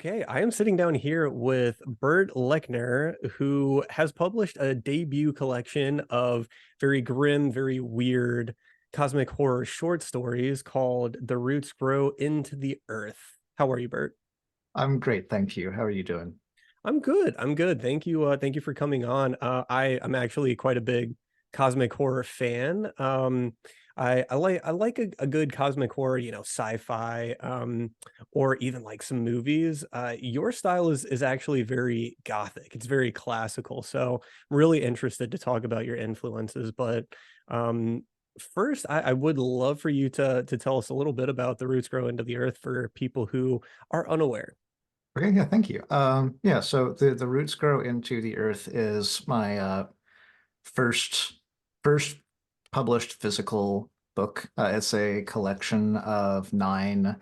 Okay, I am sitting down here with Bert Lechner, who has published a debut collection of very grim, very weird cosmic horror short stories called The Roots Grow into the Earth. How are you, Bert? I'm great, thank you. How are you doing? I'm good. I'm good. Thank you. Thank you for coming on. I'm actually quite a big cosmic horror fan. I like a good cosmic horror, sci-fi, or even like some movies. Your style is actually very gothic. It's very classical. So I'm really interested to talk about your influences. But first, I would love for you to tell us a little bit about The Roots Grow into the Earth for people who are unaware. Okay, yeah, thank you. Yeah, so the Roots Grow into the Earth is my first first published physical book. It's a collection of nine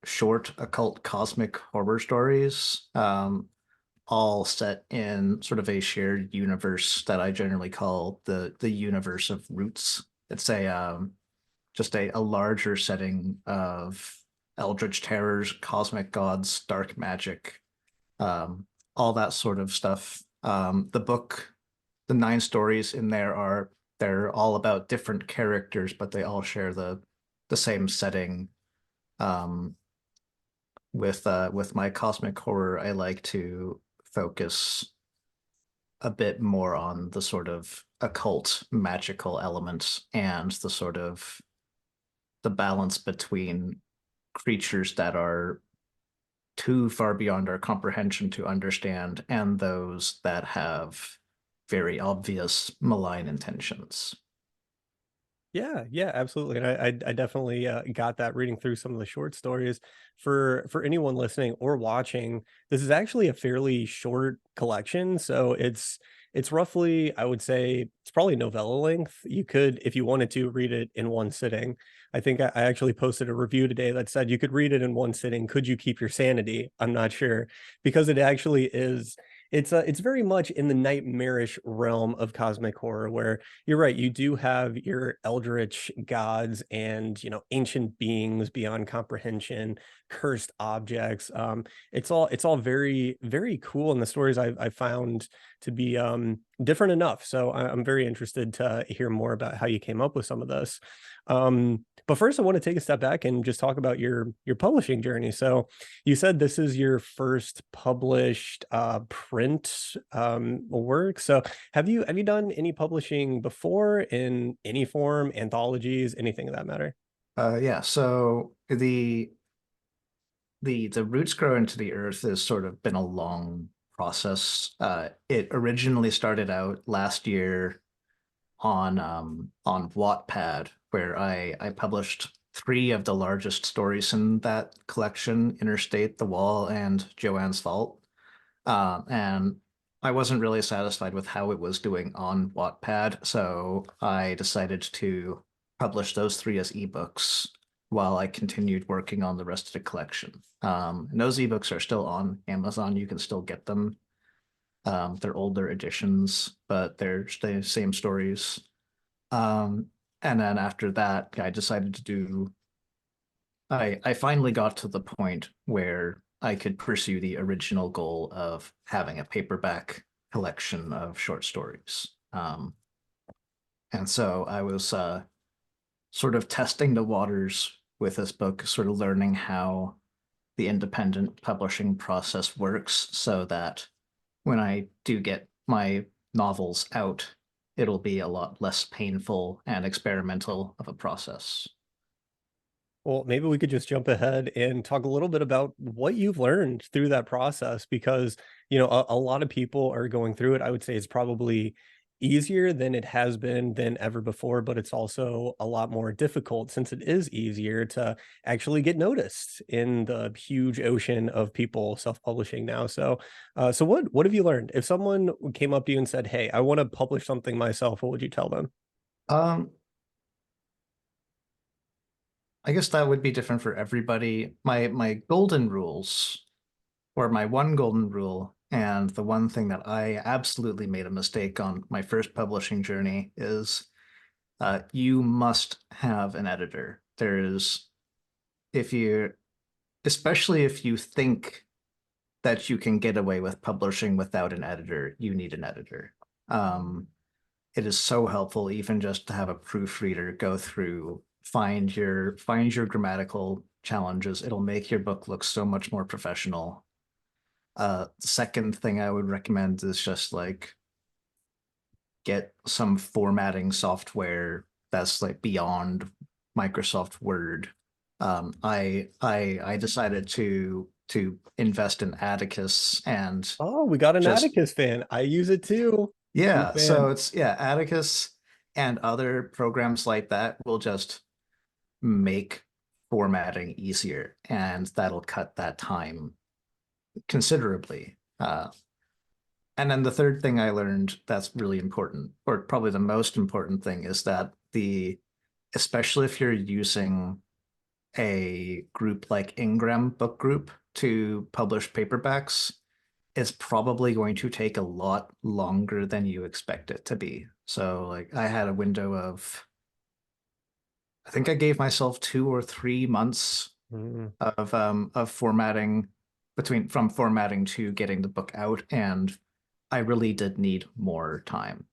short occult cosmic horror stories, all set in sort of a shared universe that I generally call the universe of Roots. It's a just a larger setting of eldritch terrors, cosmic gods, dark magic, all that sort of stuff. The nine stories in there they're all about different characters, but they all share the same setting. Um, with my cosmic horror, I like to focus a bit more on the sort of occult magical elements and the sort of the balance between creatures that are too far beyond our comprehension to understand and those that have very obvious malign intentions. Yeah, yeah, absolutely. And I definitely got that reading through some of the short stories. For anyone listening or watching, this is actually a fairly short collection. So it's roughly, I would say, it's probably novella length. You could, if you wanted to, read it in one sitting. I think I actually posted a review today that said you could read it in one sitting. Could you keep your sanity? I'm not sure because it actually is. It's very much in the nightmarish realm of cosmic horror where you're right. You do have your eldritch gods and ancient beings beyond comprehension, cursed objects. It's all very very cool, and the stories I found to be different enough. So I'm very interested to hear more about how you came up with some of this. But first, I want to take a step back and just talk about your publishing journey. So you said this is your first published print work. So have you done any publishing before in any form, anthologies, anything of that matter? Yeah, so the roots grow into the earth has sort of been a long process. It originally started out last year on Wattpad, where I published three of the largest stories in that collection: Interstate, The Wall, and Joanne's Fault. And I wasn't really satisfied with how it was doing on Wattpad, so I decided to publish those three as ebooks while I continued working on the rest of the collection. And those ebooks are still on Amazon. You can still get them. They're older editions, but they're the same stories. Um, and then after that, I decided to do I finally got to the point where I could pursue the original goal of having a paperback collection of short stories. And so I was sort of testing the waters with this book, sort of learning how the independent publishing process works so that when I do get my novels out, it'll be a lot less painful and experimental of a process. Well, maybe we could just jump ahead and talk a little bit about what you've learned through that process because, a lot of people are going through it. I would say it's probably easier than it has been than ever before, but it's also a lot more difficult since it is easier to actually get noticed in the huge ocean of people self-publishing now. So what have you learned? If someone came up to you and said, "Hey, I want to publish something myself," what would you tell them? Um, I guess that would be different for everybody. My golden rules, or my one golden rule, and the one thing that I absolutely made a mistake on my first publishing journey is you must have an editor. If you, especially if you think that you can get away with publishing without an editor, you need an editor. Um, it is so helpful even just to have a proofreader go through, find your grammatical challenges. It'll make your book look so much more professional. The second thing I would recommend is just like get some formatting software that's like beyond Microsoft Word. I decided to invest in Atticus and Oh, we got an just Atticus fan. I use it too. Big yeah, fan. so it's yeah, Atticus and other programs like that will just make formatting easier, and that'll cut that time considerably. And then the third thing I learned that's really important, or probably the most important thing, is that especially if you're using a group like Ingram Book Group to publish paperbacks, it's probably going to take a lot longer than you expect it to be. So like I had a window of, I think I gave myself 2 or 3 months Mm, of formatting from formatting to getting the book out, and I really did need more time.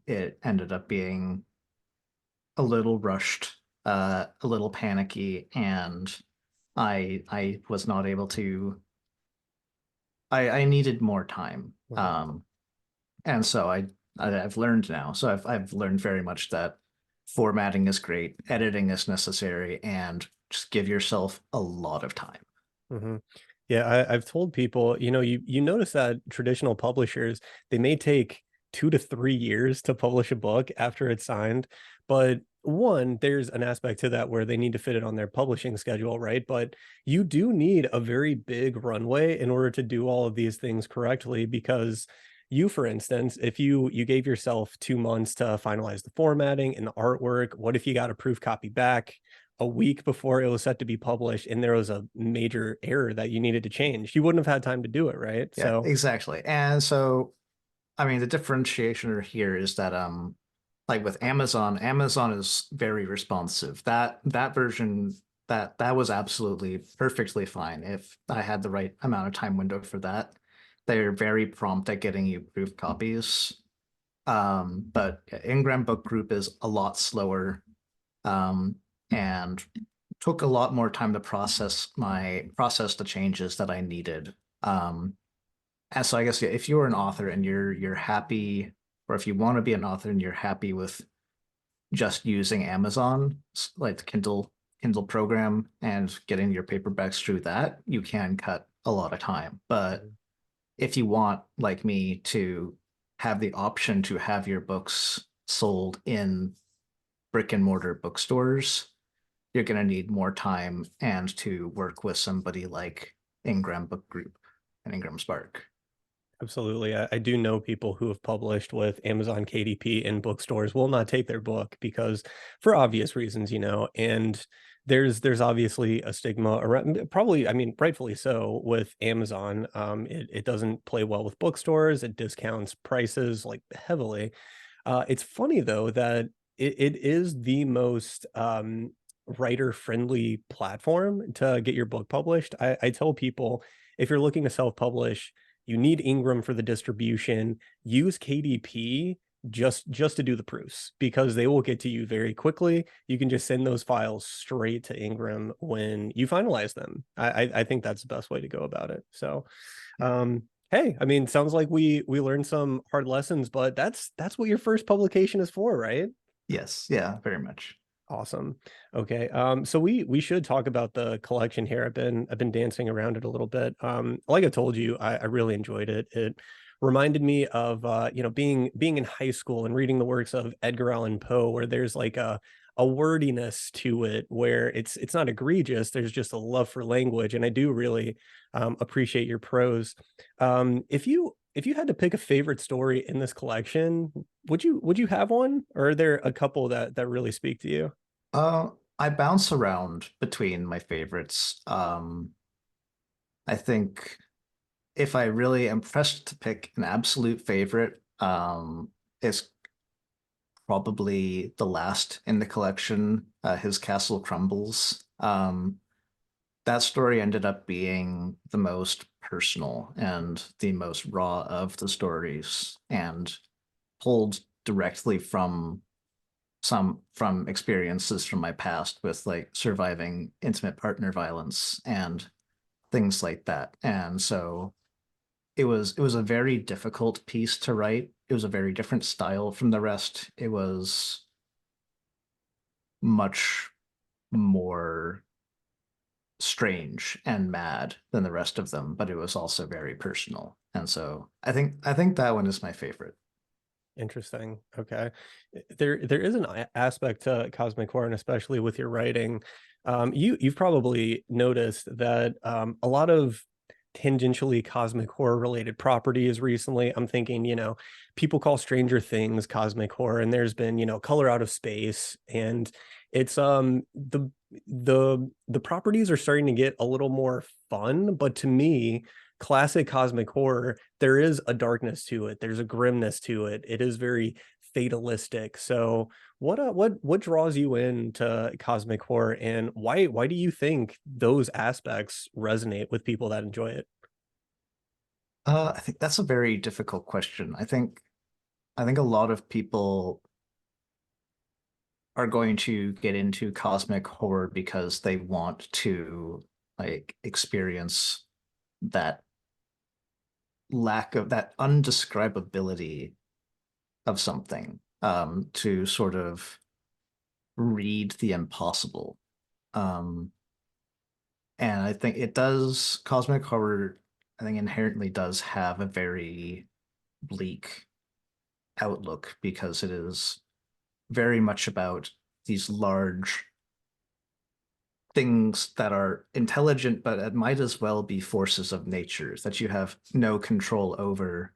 It ended up being a little rushed, a little panicky, and I was not able to. I needed more time, mhm, and so I've learned now. So I've learned very much that formatting is great, editing is necessary, and just give yourself a lot of time. mhm. Yeah, I've told people, you notice that traditional publishers, they may take 2 to 3 years to publish a book after it's signed, but one, there's an aspect to that where they need to fit it on their publishing schedule, right? But you do need a very big runway in order to do all of these things correctly because you, for instance, if you gave yourself 2 months to finalize the formatting and the artwork, what if you got a proof copy back a week before it was set to be published and there was a major error that you needed to change? You wouldn't have had time to do it, right? Yeah, So, exactly. And so, I mean, the differentiation here is that like with Amazon, Amazon is very responsive. That version that was absolutely perfectly fine if I had the right amount of time window for that. They're very prompt at getting you proof copies. But Ingram Book Group is a lot slower, um, and took a lot more time to process the changes that I needed. And so I guess yeah, if you're an author and you're happy, or if you want to be an author and you're happy with just using Amazon, like the Kindle program, and getting your paperbacks through that, you can cut a lot of time. But if you want, like me, to have the option to have your books sold in brick and mortar bookstores, you're going to need more time and to work with somebody like Ingram Book Group and Ingram Spark. absolutely. I do know people who have published with Amazon KDP in bookstores will not take their book because for obvious reasons, and there's obviously a stigma around, probably, I mean, rightfully so, with Amazon. It doesn't play well with bookstores. It discounts prices like heavily. It's funny though that it is the most writer friendly platform to get your book published. I tell people if you're looking to self publish, you need Ingram for the distribution. Use KDP just to do the proofs because they will get to you very quickly. You can just send those files straight to Ingram when you finalize them. I think that's the best way to go about it. So, hey, I mean, sounds like we learned some hard lessons, but that's what your first publication is for, right? Yes, yeah, very much. Awesome. Okay. So we should talk about the collection here. I've been dancing around it a little bit. Like I told you, I really enjoyed it. It reminded me of being in high school and reading the works of Edgar Allan Poe, where there's like a wordiness to it where it's not egregious. There's just a love for language, and I do really appreciate your prose. If you had to pick a favorite story in this collection, would you have one, or are there a couple that really speak to you? Uh, I bounce around between my favorites. I think if I really am pressed to pick an absolute favorite, it's probably the last in the collection, His Castle Crumbles. That story ended up being the most personal and the most raw of the stories, and pulled directly from experiences from my past with like surviving intimate partner violence and things like that. And so it was a very difficult piece to write. It was a very different style from the rest. It was much more strange and mad than the rest of them, but it was also very personal. And so I think that one is my favorite. Interesting. Okay. There is an aspect to cosmic horror, and especially with your writing. You've probably noticed that a lot of tangentially cosmic horror related properties recently. I'm thinking, people call Stranger Things cosmic horror, and there's been, Color Out of Space, and it's the properties are starting to get a little more fun, but to me, classic cosmic horror, there is a darkness to it. There's a grimness to it. It is very fatalistic. So what draws you into cosmic horror, and why do you think those aspects resonate with people that enjoy it? I think that's a very difficult question. I think a lot of people are going to get into cosmic horror because they want to like experience that lack of that undescribability of something, to sort of read the impossible. Um, and I think it does, cosmic horror, I think inherently does have a very bleak outlook because it is very much about these large things that are intelligent, but it might as well be forces of nature that you have no control over,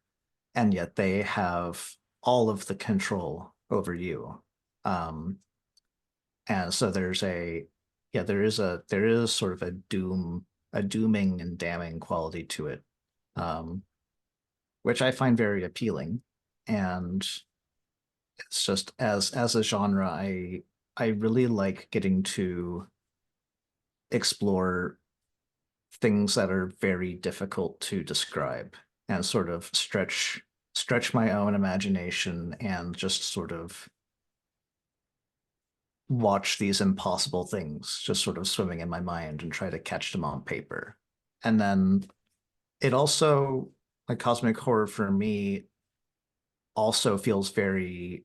and yet they have all of the control over you. Um, and so yeah, there is sort of a dooming and damning quality to it, um, which I find very appealing. And it's just as a genre, I really like getting to explore things that are very difficult to describe and sort of stretch my own imagination and just sort of watch these impossible things just sort of swimming in my mind and try to catch them on paper. And then it also, like cosmic horror for me, also feels very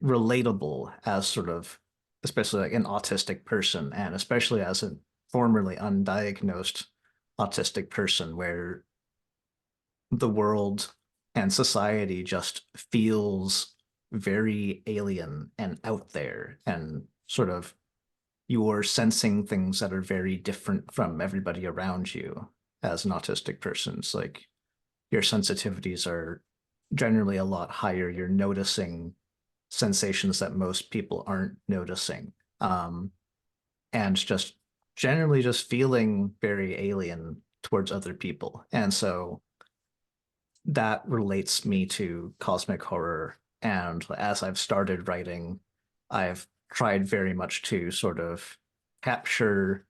relatable as sort of, especially like an autistic person, and especially as a formerly undiagnosed autistic person, where the world and society just feels very alien and out there, and sort of you're sensing things that are very different from everybody around you as an autistic person. It's like your sensitivities are generally a lot higher. You're noticing sensations that most people aren't noticing. And just generally just feeling very alien towards other people. And so that relates me to cosmic horror. And as I've started writing, I've tried very much to sort of capture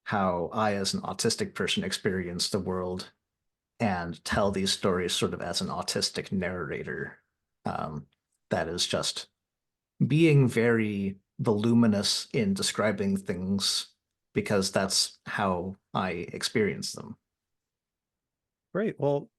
how I, as an autistic person, experience the world and tell these stories sort of as an autistic narrator, um, that is just being very voluminous in describing things because that's how I experience them. Great. Well,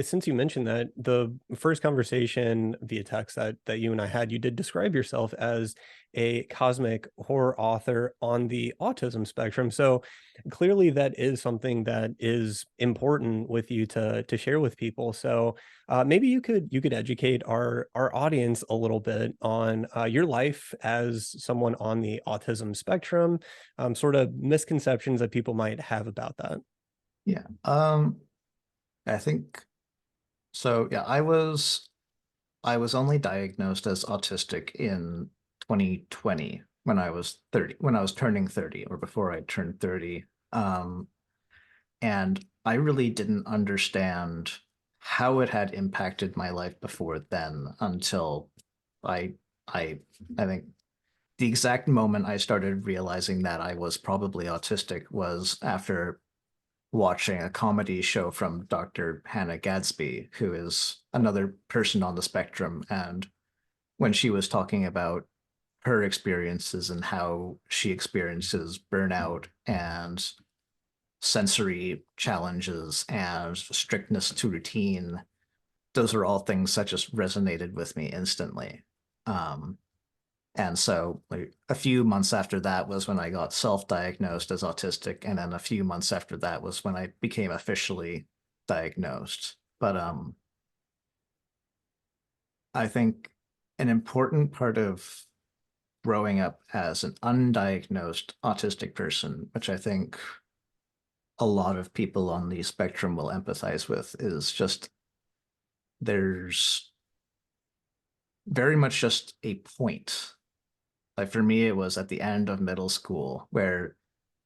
since you mentioned that, the first conversation via text that you and I had, you did describe yourself as a cosmic horror author on the autism spectrum. So clearly, that is something that is important with you to share with people. So maybe you could educate our audience a little bit on your life as someone on the autism spectrum, sort of misconceptions that people might have about that. Yeah. I think so. Yeah, I was only diagnosed as autistic in 2020 when I was 30, when I was turning 30, or before I turned 30. And I really didn't understand how it had impacted my life before then until I I I think the exact moment I started realizing that I was probably autistic was after watching a comedy show from Dr. Hannah Gadsby, who is another person on the spectrum. And when she was talking about her experiences and how she experiences burnout and sensory challenges and strictness to routine, those are all things that just resonated with me instantly. Um, and so, like, a few months after that was when I got self-diagnosed as autistic, and then a few months after that was when I became officially diagnosed. But I think an important part of growing up as an undiagnosed autistic person, which I think a lot of people on the spectrum will empathize with, is just there's very much just a point. Like for me, it was at the end of middle school where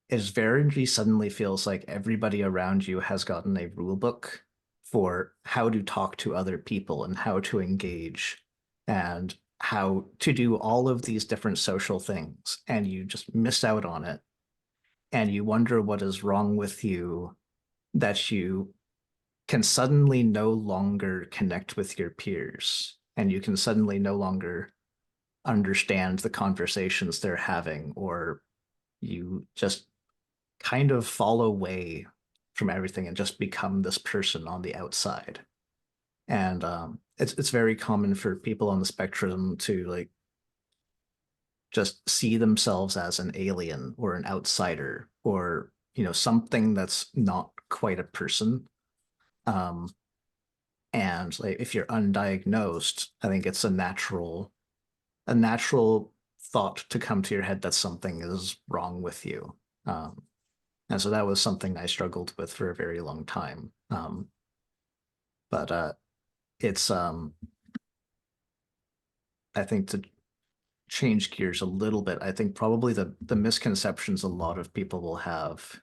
it very suddenly feels like everybody around you has gotten a rule book for how to talk to other people and how to engage and how to do all of these different social things. And you just miss out on it. And you wonder what is wrong with you that you can suddenly no longer connect with your peers. And you can suddenly no longer understand the conversations they're having, or you just kind of fall away from everything and just become this person on the outside. And it's very common for people on the spectrum to like just see themselves as an alien or an outsider or something that's not quite a person. Um, and like if you're undiagnosed, I think it's a natural thought to come to your head that something is wrong with you. And so that was something I struggled with for a very long time. But it's I think to change gears a little bit, I think probably the misconceptions a lot of people will have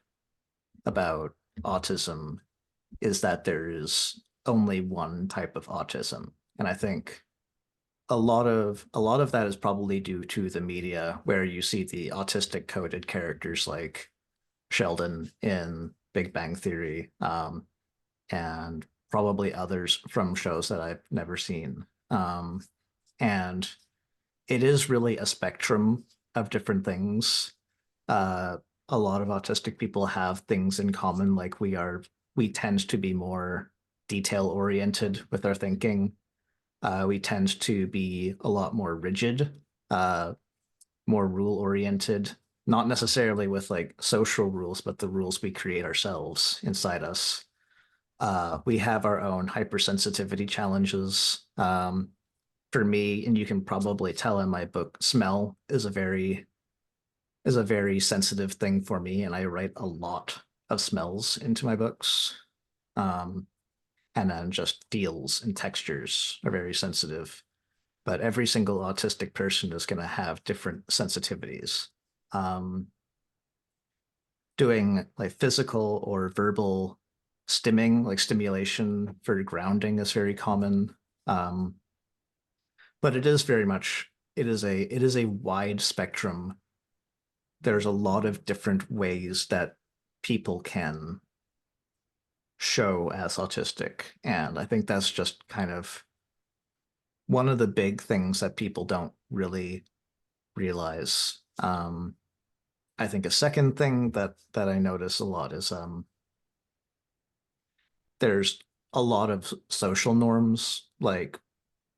about autism is that there is only one type of autism. And I think a lot of that is probably due to the media, where you see the autistic coded characters like Sheldon in Big Bang Theory, and probably others from shows that I've never seen. And it is really a spectrum of different things. Uh, a lot of autistic people have things in common, like we tend to be more detail oriented with our thinking. We tend to be a lot more rigid, uh, more rule oriented, not necessarily with like social rules, but the rules we create ourselves inside us. We have our own hypersensitivity challenges. For me, and you can probably tell in my book, smell is a very sensitive thing for me, and I write a lot of smells into my books. Um, and then just feels and textures are very sensitive. But every single autistic person is going to have different sensitivities. Um, Doing like physical or verbal stimming, like stimulation for grounding, is very common. Um, but it is a wide spectrum. There's a lot of different ways that people can show as autistic, and I think that's just kind of one of the big things that people don't really realize. I think a second thing that I notice a lot is there's a lot of social norms, like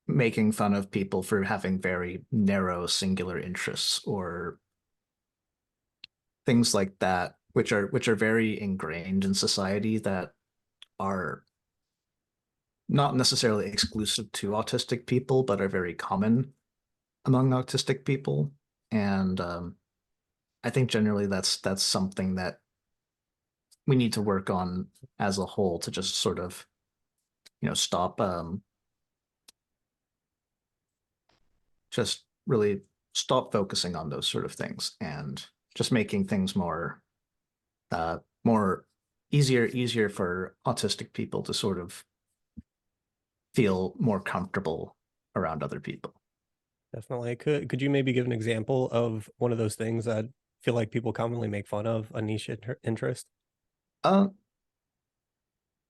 making fun of people for having very narrow singular interests or things like that, which are very ingrained in society, that are not necessarily exclusive to autistic people, but are very common among autistic people. And I think generally that's something that we need to work on as a whole, to just sort of stop, just really stop focusing on those sort of things, and just making things more easier for autistic people to sort of feel more comfortable around other people. Definitely. Could you maybe give an example of one of those things that feel like people commonly make fun of, a niche interest?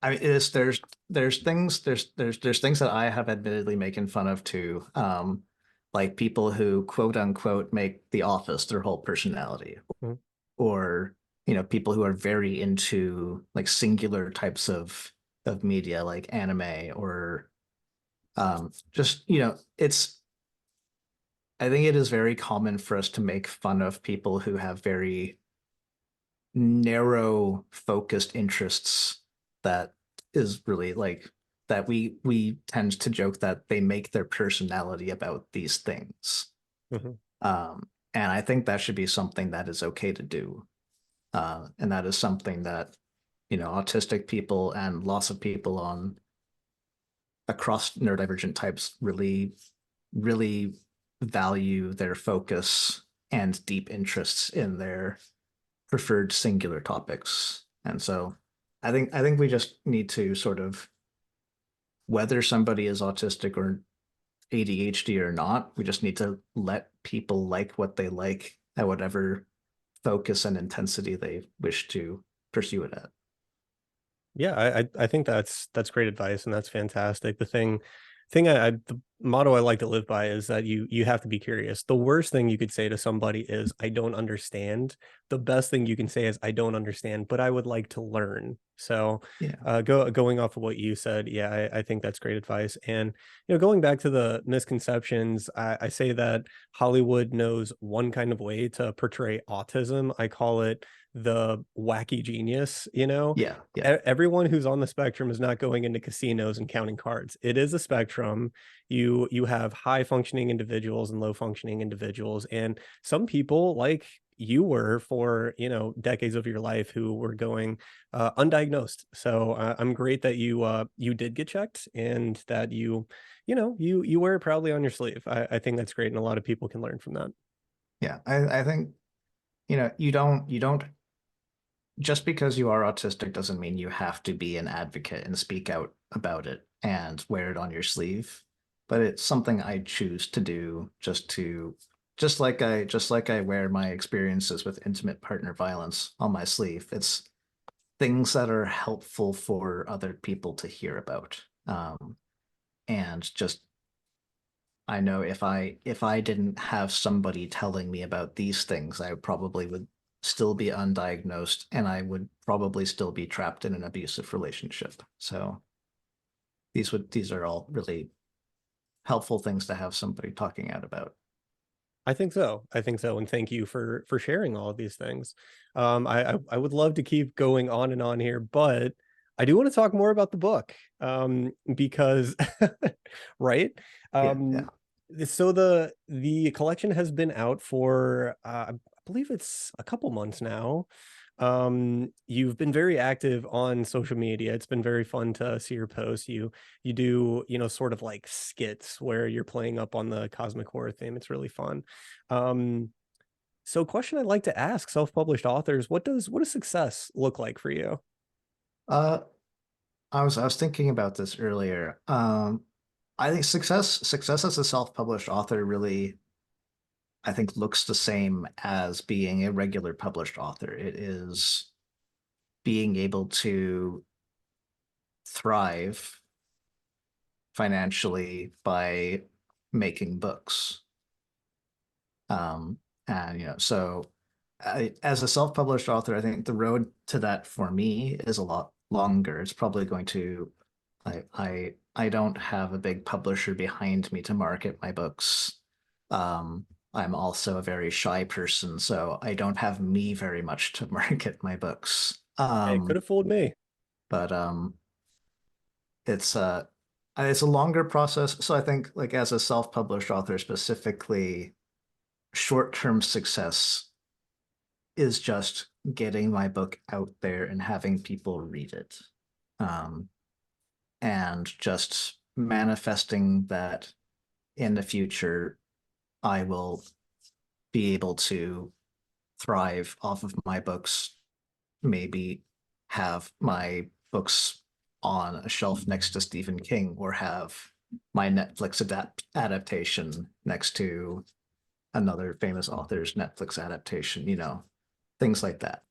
I mean, there's things that I have admittedly making fun of too. Like people who quote unquote make The Office their whole personality, Mhm, or people who are very into like singular types of media, like anime, or just it's I think it is very common for us to make fun of people who have very narrow focused interests that is really like that we tend to joke that they make their personality about these things. mhm. And I think that should be something that is okay to do. And that is something that, autistic people and lots of people on across neurodivergent types really value their focus and deep interests in their preferred singular topics. And so I think we just need to sort of, whether somebody is autistic or ADHD or not, we just need to let people like what they like at whatever focus and intensity they wish to pursue it at. Yeah, I think that's great advice, and that's fantastic. The motto I like to live by is that you have to be curious. The worst thing you could say to somebody is I don't understand. The best thing you can say is I don't understand, but I would like to learn. So, Yeah. going off of what you said, yeah, I think that's great advice. And going back to the misconceptions, I say that Hollywood knows one kind of way to portray autism. I call it the wacky genius. Yeah. Yeah. Everyone who's on the spectrum is not going into casinos and counting cards. It is a spectrum. You have high functioning individuals and low functioning individuals, and some people like you were for decades of your life who were going undiagnosed. So I'm great that you did get checked and that you wear it proudly on your sleeve. I think that's great, and a lot of people can learn from that. Yeah. I think, you don't just because you are autistic doesn't mean you have to be an advocate and speak out about it and wear it on your sleeve. But it's something I choose to do just like I wear my experiences with intimate partner violence on my sleeve. It's things that are helpful for other people to hear about. And just I know if I didn't have somebody telling me about these things, I probably would still be undiagnosed and I would probably still be trapped in an abusive relationship. So these are all really helpful things to have somebody talking out about. I think so. I think so, and thank you for sharing all of these things. I would love to keep going on and on here, but I do want to talk more about the book, because right. Yeah, yeah. So the collection has been out for I believe it's a couple months now. You've been very active on social media. It's been very fun to see your posts. You do, sort of like skits where you're playing up on the cosmic horror theme. It's really fun. Um, so question I'd like to ask self-published authors, what does success look like for you? Uh, I was thinking about this earlier. I think success as a self-published author really, I think, looks the same as being a regular published author. It is being able to thrive financially by making books. Um, and so as a self-published author, I think the road to that for me is a lot longer. It's probably going to I don't have a big publisher behind me to market my books. I'm also a very shy person, so I don't have me very much to market my books. Hey, could have fooled me. But it's it's a longer process. So I think like as a self-published author specifically, short-term success is just getting my book out there and having people read it. Um, and just manifesting that in the future, I will be able to thrive off of my books, maybe have my books on a shelf next to Stephen King or have my Netflix adaptation next to another famous author's Netflix adaptation, things like that.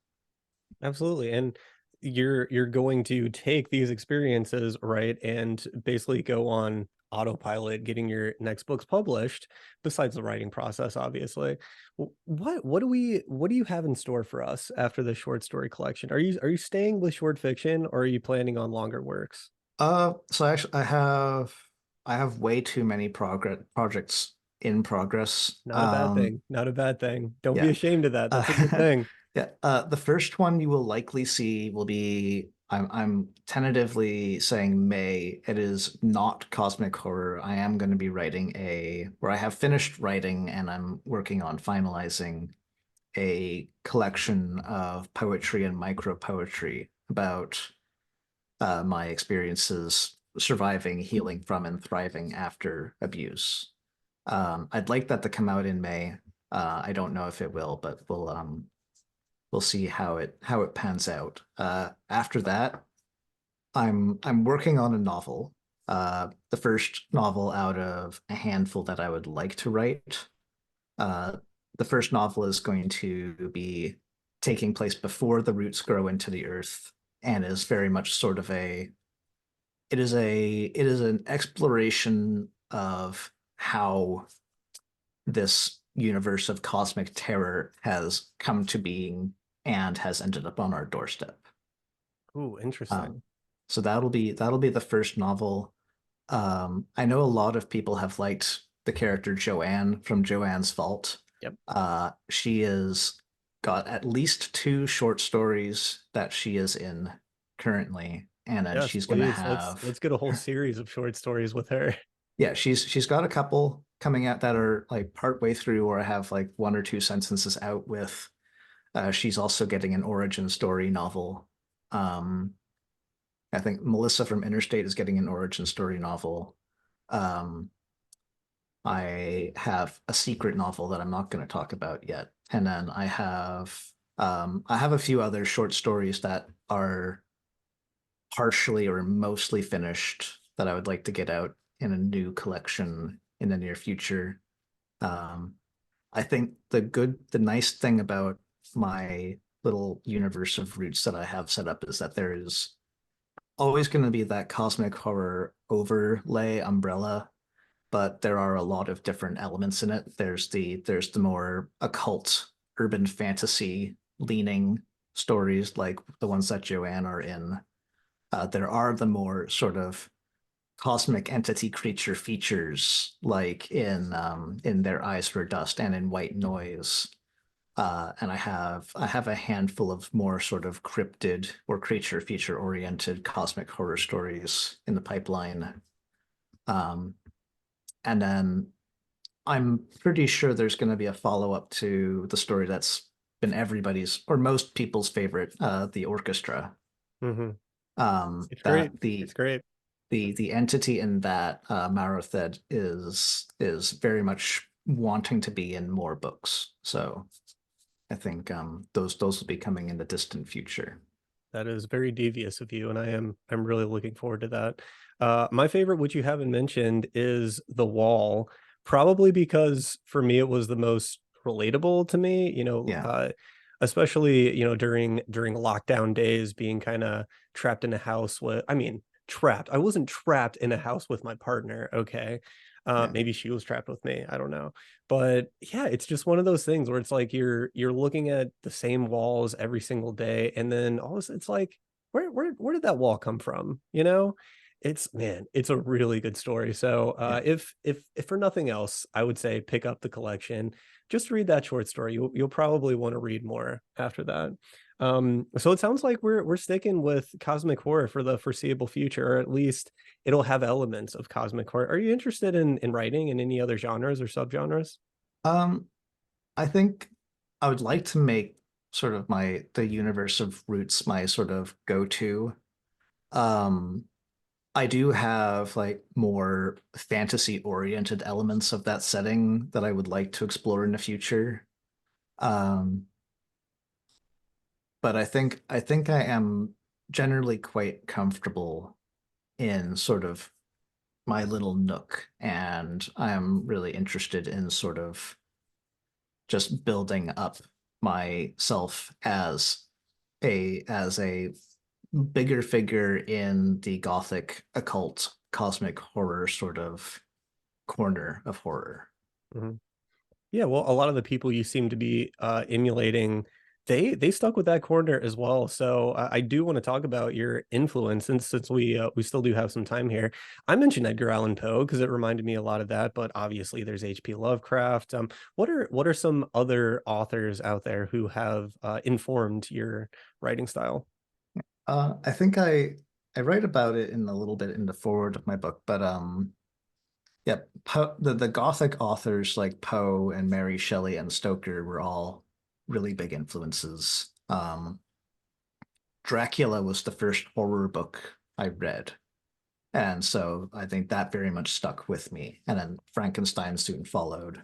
Absolutely. And you're going to take these experiences, right, and basically go on autopilot getting your next books published, besides the writing process, obviously. What do you have in store for us after the short story collection? Are you staying with short fiction, or are you planning on longer works? So actually, I have way too many progress projects in progress. Not a bad thing. Not a bad thing. Don't be Yeah. ashamed of that. That's a good Uh, thing. yeah. The first one you will likely see will be I'm tentatively saying May. It is not cosmic horror. I am going to be writing where I have finished writing and I'm working on finalizing a collection of poetry and micro poetry about my experiences surviving, healing from, and thriving after abuse. I'd like that to come out in May. I don't know if it will, but we'll see how it pans out. After that, I'm working on a novel. The first novel out of a handful that I would like to write. Uh, the first novel is going to be taking place before the roots grow into the earth and is very much sort of a it is an exploration of how this universe of cosmic terror has come to being and has ended up on our doorstep. Ooh, Um, interesting. so that'll be the first novel. I know a lot of people have liked the character Joanne from Joanne's Vault. Yep. She is got at least two short stories that she is in currently, and then Yes, she's gonna please. Let's have let's get a whole series of short stories with her. yeah, she's got a couple coming out that are like partway through, or I have like one or two sentences out with. She's also getting an origin story novel. Um, I think Melissa from Interstate is getting an origin story novel. Um, I have a secret novel that I'm not going to talk about yet, and then I have a few other short stories that are partially or mostly finished that I would like to get out in a new collection in the near future. Um, I think the nice thing about my little universe of roots that I have set up is that there is always going to be that cosmic horror overlay umbrella, but there are a lot of different elements in it. There's the more occult urban fantasy leaning stories like the ones that Joanne are in. There are the more sort of cosmic entity creature features like in Their Eyes for Dust and in White Noise. And I have a handful of more sort of cryptid or creature feature oriented cosmic horror stories in the pipeline. Um, and then I'm pretty sure there's going to be a follow up to the story that's been everybody's or most people's favorite, the orchestra. Hmm. It's great. That the It's great. the entity in that Marothed is very much wanting to be in more books. So I think those will be coming in the distant future. That is very devious of you, and I'm really looking forward to that. My favorite, which you haven't mentioned, is The Wall, probably because for me it was the most relatable to me, Yeah, especially, during lockdown days, being kind of trapped in a house with, I mean, trapped. I wasn't trapped in a house with my partner, okay? yeah. Maybe she was trapped with me. I don't know. But yeah, it's just one of those things where it's like you're looking at the same walls every single day, and then all of a sudden it's like, where did that wall come from? It's, man, it's a really good story. So Yeah. if for nothing else, I would say pick up the collection. Just read that short story. You'll probably want to read more after that. So it sounds like we're sticking with cosmic horror for the foreseeable future, or at least it'll have elements of cosmic horror. Are you interested in writing in any other genres or subgenres? Um, I think I would like to make sort of the universe of roots my sort of go-to. Um, I do have like more fantasy oriented elements of that setting that I would like to explore in the future. Um, but I think I am generally quite comfortable in sort of my little nook, and I'm really interested in sort of just building up myself as a bigger figure in the gothic, occult, cosmic horror sort of corner of horror. Mhm. Yeah, well, a lot of the people you seem to be emulating, they stuck with that corner as well. So I do want to talk about your influence, and since we still do have some time here, I mentioned Edgar Allan Poe because it reminded me a lot of that. But obviously, there's H.P. Lovecraft. What are some other authors out there who have informed your writing style? I think I write about it in a little bit in the forward of my book, but yeah, the Gothic authors like Poe and Mary Shelley and Stoker were all really big influences. Dracula was the first horror book I read, and so I think that very much stuck with me. And then Frankenstein soon followed.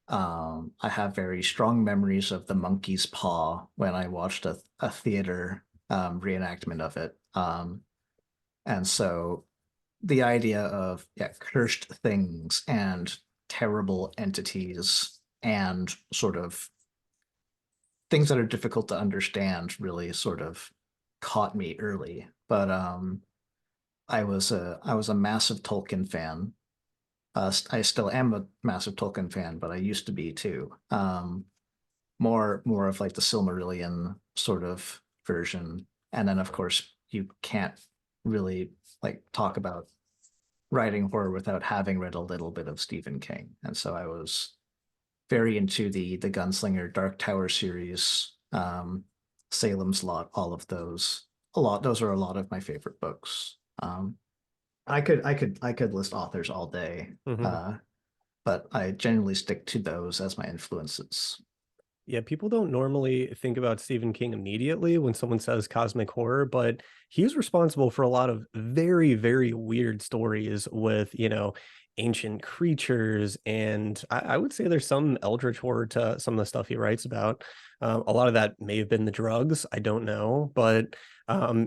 I have very strong memories of the monkey's paw when I watched a theater reenactment of it. And so the idea of cursed things and terrible entities and sort of things that are difficult to understand really sort of caught me early. But I was a massive Tolkien fan. I still am a massive Tolkien fan, but I used to be too. More of like the Silmarillion sort of version. And then of course you can't really like talk about writing horror without having read a little bit of Stephen King. And so I was very into the Gunslinger Dark Tower series, Salem's Lot, all of those. A lot. Those are a lot of my favorite books. I could list authors all day, Mhm. uh, but I generally stick to those as my influences. Yeah, people don't normally think about Stephen King immediately when someone says cosmic horror, but he's responsible for a lot of very, very weird stories with, ancient creatures. And I would say there's some eldritch horror to some of the stuff he writes about. A lot of that may have been the drugs. I don't know. But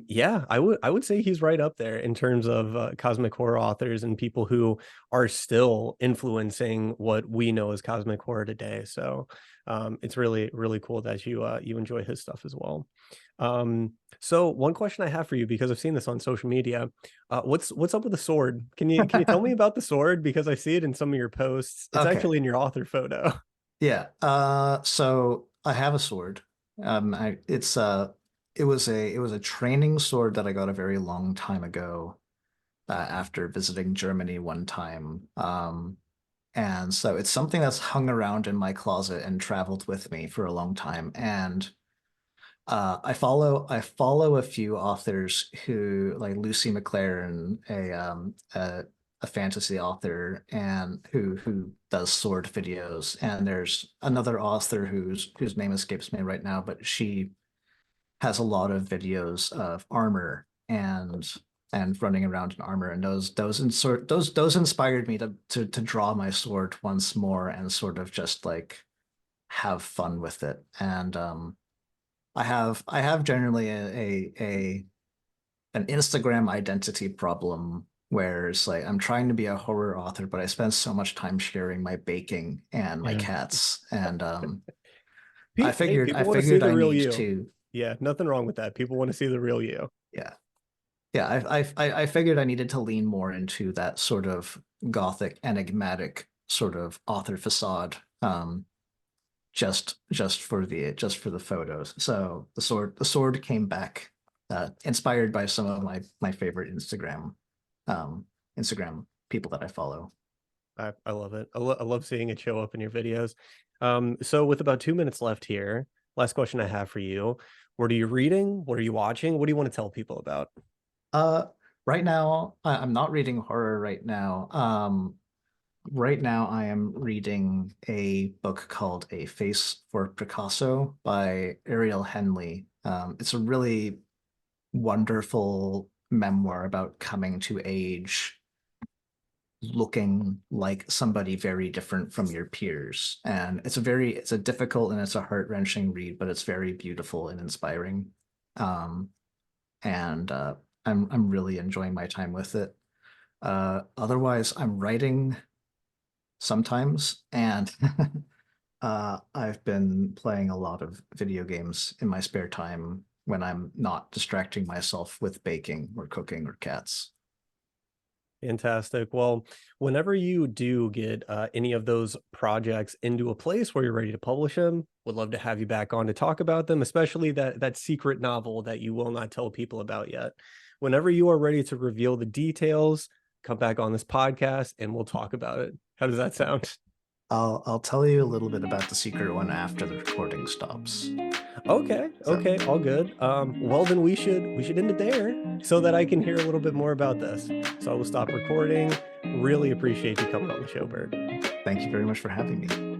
yeah, I would say he's right up there in terms of cosmic horror authors and people who are still influencing what we know as cosmic horror today. So it's really really cool that you enjoy his stuff as well. So one question I have for you, because I've seen this on social media, what's up with the sword? Can you tell me about the sword, because I see it in some of your posts? It's Okay. actually in your author photo. Yeah. So I have a sword. It was a training sword that I got a very long time ago after visiting Germany one time. And so it's something that's hung around in my closet and traveled with me for a long time. And I follow a few authors who like Lucy McLaren, a fantasy author, and who does sword videos. And there's another author whose name escapes me right now, but she has a lot of videos of armor and running around in armor. And those inspired me to draw my sword once more and sort of just like have fun with it. And I have generally a an Instagram identity problem where it's like I'm trying to be a horror author, but I spend so much time sharing my baking and my Yeah. cats. And I Hey, figured I people want to see figured the I real need you. to, Yeah, nothing wrong with that. People want to see the real you. yeah. Yeah, I figured I needed to lean more into that sort of gothic, enigmatic sort of author facade, just for the photos. So the sword came back, inspired by some of my favorite um, Instagram people that I follow. I love it. I love seeing it show up in your videos. So with about 2 minutes left here, last question I have for you. What are you reading? What are you watching? What do you want to tell people about? Uh, right now, I'm not reading horror right now. Right now, I am reading a book called A Face for Picasso by Ariel Henley. It's a really wonderful memoir about coming to age, looking like somebody very different from your peers. And it's a difficult and it's a heart-wrenching read, but it's very beautiful and inspiring. Um, and I'm really enjoying my time with it. Otherwise, I'm writing sometimes, and I've been playing a lot of video games in my spare time, when I'm not distracting myself with baking or cooking or cats. Fantastic. Well, whenever you do get any of those projects into a place where you're ready to publish them, would love to have you back on to talk about them, especially that secret novel that you will not tell people about yet. Whenever you are ready to reveal the details, come back on this podcast and we'll talk about it. How does that sound? I'll tell you a little bit about the secret one after the recording stops. Okay, So okay, all good. Well then we should end it there so that I can hear a little bit more about this. So I will stop recording. Really appreciate you coming on the show, Bert. thank you very much for having me.